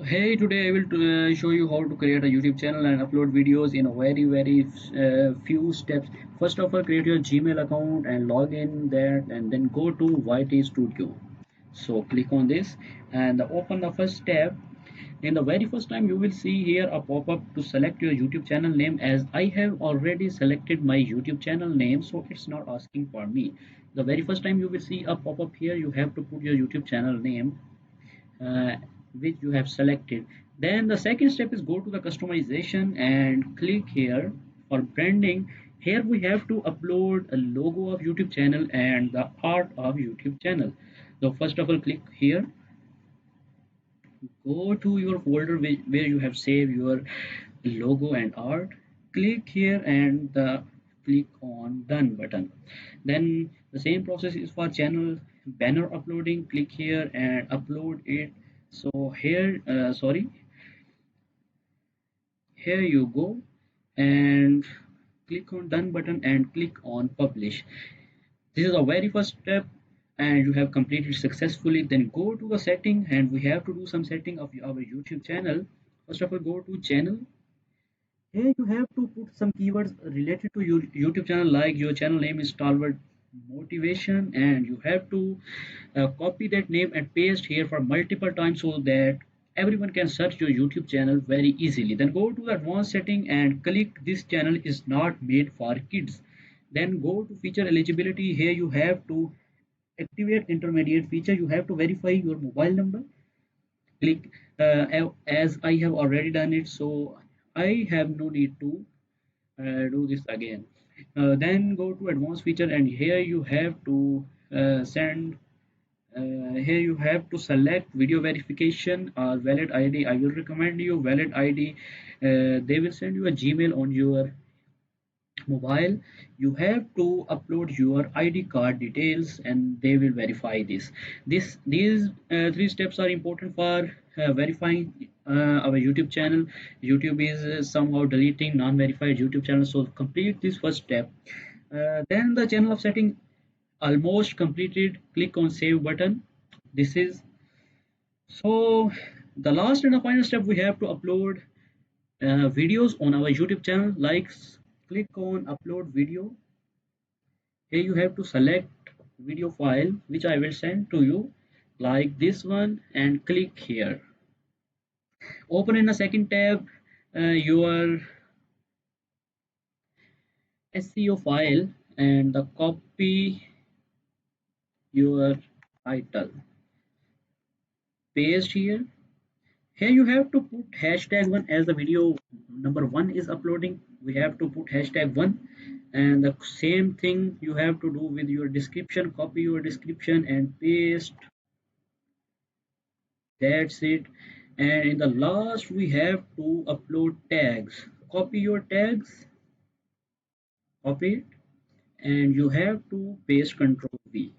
Hey, today I will show you how to create a YouTube channel and upload videos in a very few steps. First of all, create your Gmail account and log in there, and then go to YT Studio. So click on this and open the first tab. In the very first time, you will see here a pop-up to select your YouTube channel name. As I have already selected my YouTube channel name, so it's not asking for me. The very first time you will see a pop-up here, you have to put your YouTube channel name uh, which you have selected. Then the second step is go to the customization and click here for branding. Here we have to upload a logo of YouTube channel and the art of YouTube channel. So first of all, click here, go to your folder where you have saved your logo and art. Click here and click on done button. Then the same process is for channel banner uploading. Click here and upload it. So here here you go and click on done button and click on publish. This is the very first step and you have completed successfully. Then go to the setting and we have to do some setting of our YouTube channel. First of all, go to channel. Here you have to put some keywords related to your YouTube channel, like your channel name is Stalwart Motivation, and you have to copy that name and paste here for multiple times so that everyone can search your YouTube channel very easily. Then go to the advanced setting and click this channel is not made for kids. Then go to feature eligibility. Here you have to activate intermediate feature. You have to verify your mobile number. Click as I have already done it, so I have no need to do this again. Then go to advanced feature and here you have to send here you have to select video verification or valid ID. I will recommend you valid ID. They will send you a Gmail on your mobile. You have to upload your ID card details and they will verify these three steps are important for verifying our YouTube channel. YouTube is somehow deleting non-verified YouTube channels, so complete this first step. Then the channel of setting almost completed. Click on save button. This is so the last and the final step. We have to upload videos on our YouTube channel. Like, click on upload video. Here you have to select video file which I will send to you, like this one, and click here. Open in a second tab your SEO file and the copy your title, paste here. Here you have to put hashtag one as the video number one is uploading. We have to put hashtag one, and the same thing you have to do with your description. Copy your description and paste. That's it. And in the last, we have to upload tags. Copy your tags, copy it, and you have to paste Control V.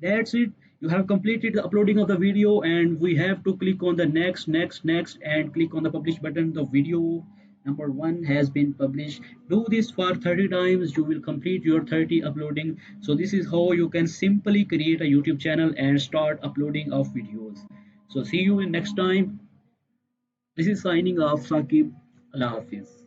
That's it. You have completed the uploading of the video, and we have to click on the next, and click on the publish button. The video number one has been published. Do this for 30 times. You will complete your 30 uploading. So this is how you can simply create a YouTube channel and start uploading of videos. So see you in next time. This is signing off, Saqib. Allah Hafiz.